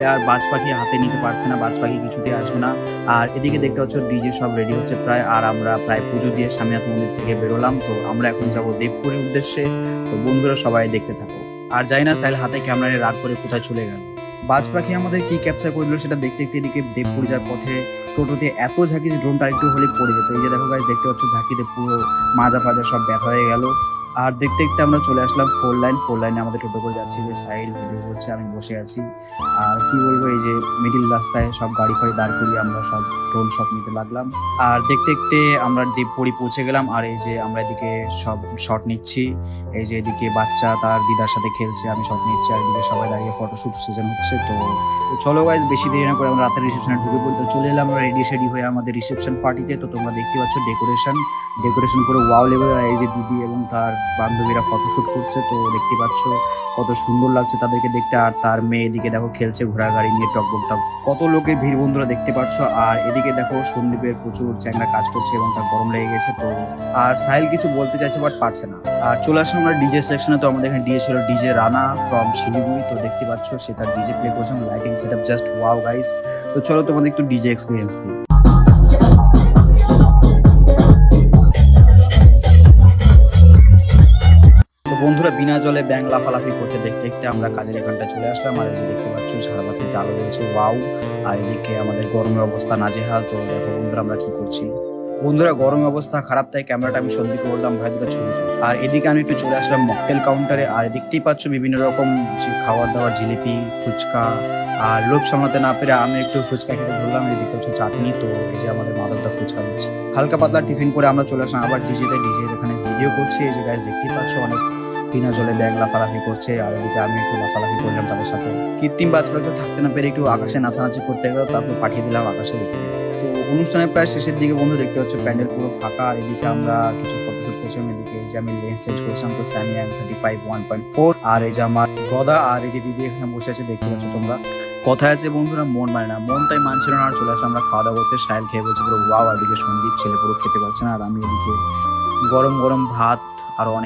আর বাজ পাখি হাতে নিতে পারছে না, বাজ পাখি কিছুতেই আসবে না। আর এদিকে দেখতে পাচ্ছ ডিজে সব রেডি হচ্ছে প্রায়, আর আমরা প্রায় পুজো দিয়ে স্বামীনাথ মন্দির থেকে বেরোলাম। তো আমরা এখন যাবো দেবপুরের উদ্দেশ্যে। তো বন্ধুরা সবাই দেখতে থাকো। আর যাই না সাইল হাতে ক্যামেরা নিয়ে রাগ করে কোথায় চলে গেল। বাজ পাখি আমাদের কি ক্যাপচার করে দিল সেটা দেখতে দেখতে এদিকে দেবপুর যাওয়ার পথে টোটোতে এত ঝাঁকি যে ড্রোনটা একটু হলে পড়ে যেত। এই যে দেখো গাইস, দেখতে পাচ্ছ ঝাঁকিতে পুরো মাজা পাজা সব ব্যথা হয়ে গেল। আর দেখতে দেখতে আমরা চলে আসলাম ফোর লাইনে আমাদের টোটো করে যাচ্ছি, যে সাইল ভিডিও করছে, আমি বসে আছি। আর কি বলবো, এই যে মিডিল রাস্তায় সব গাড়ি ফাড়ি দাঁড় করিয়ে আমরা সব ড্রোন শট নিতে লাগলাম। আর দেখতে দেখতে আমরা দেবপুরি পৌঁছে গেলাম। আর এই যে আমরা এদিকে সব শট নিচ্ছি। এই যে এদিকে বাচ্চা তার দিদার সাথে খেলছে, আমি শট নিচ্ছি। আর এদিকে সবাই দাঁড়িয়ে ফটোশুট সিজন হচ্ছে। তো চলো গাইজ, বেশি দেরি না করে আমরা রাতের রিসেপশনে ঢুকে পড়ি। তো চলে এলাম আমরা রেডি শেডি হয়ে আমাদের রিসেপশন পার্টিতে। তো তোমরা দেখতে পাচ্ছ ডেকোরেশন পুরো ওয়াও লেভেল। আর এই যে দিদি এবং তার বান্ধবীরা ফটোশুট করছে। তো দেখতে পাচ্ছ কত সুন্দর লাগছে তাদেরকে দেখতে। আর তার মেয়ে এদিকে দেখো খেলছে ঘোড়ার গাড়ি নিয়ে টকবক টক। কত লোকের ভিড় বন্ধুরা দেখতে পাচ্ছ। আর এদিকে দেখো সন্দীপের প্রচুর চ্যাংড়া কাজ করছে এবং তার গরম লেগে গেছে। তো আর সাহিল কিছু বলতে চাইছে বাট পারছে না। আর চলে আসলাম আমরা ডিজে সেকশনে। তো আমাদের এখানে ডিজে ছিল ডিজে রানা ফ্রম শিলিগুড়ি। তো দেখতে পাচ্ছ সে তার ডিজে প্লে করছে, lighting setup just wow guys. তো চলো তোমাদের একটু ডিজে এক্সপিরিয়েন্স দিই। তো বন্ধুরা বিনা জলে ব্যাং লাফালাফি করতে দেখতে দেখতে আমরা কাজের এখানটায় চলে আসলাম। আর এই যে দেখতে পাচ্ছ ঝাড়বাতিতে আলো জ্বলছে ওয়াও। আর এদিকে আমাদের গরমের অবস্থা নাজেহাল। তো দেখো বন্ধুরা আমরা কি করছি। বন্ধুরা গরমের অবস্থা খারাপ, তাই ক্যামেরাটা আমি সন্দীপকে বললাম ভাই দুটো ছবি তুল। আর এদিকে আমি একটু চলে আসলাম মকটেল কাউন্টারে। আর দেখতেই পাচ্ছ বিভিন্ন রকম খাবার দাবার, জিলিপি, ফুচকা। আর লোভ সামলাতে না পেরে আমি একটু ফুচকা খেতে ধরলাম। এদিকে হচ্ছে চাটনি। তো এই যে আমাদের মাদকদা ফুচকা দিচ্ছে। হালকা পাতলা টিফিন করে আমরা চলে আসলাম আবার ডিজে এখানে ভিডিও করছি। এই যে গাইস দেখতেই পাচ্ছ অনেক বিনা জলে ব্যাং লাফালাফি করছে। আর এদিকে আমি একটু লাফালাফি করলাম তাদের সাথে। কৃত্রিম বাজ পাখি থাকতে না পেরে একটু আকাশে নাচানাচি করতে গেল, তারপর পাঠিয়ে দিলাম আকাশের উপরে। তো অনুষ্ঠানের প্রায় শেষের দিকে বন্ধু দেখতে হচ্ছে প্যান্ডেল পুরো ফাঁকা। আর এদিকে আমরা কিছু ফটোশুট করছিলাম। এদিকে এই যে আমি লেন্স চেঞ্জ করছিলাম তো স্যামি M35 1.4। আর এই যে আমার গদা আর এই যে দিদি এখানে বসে আছে দেখতে পাচ্ছ তোমরা। কথায় আছে বন্ধুরা মন মানে না, মনটাই মানছিল না। আর চলে আসে আমরা খাওয়া দাওয়া করতে। সাহেল খেয়ে বলছে পুরো ওয়াও। আর এদিকে সন্দীপ ছেলে পুরো খেতে পারছে না। আর আমি এদিকে গরম গরম ভাত আর অনেক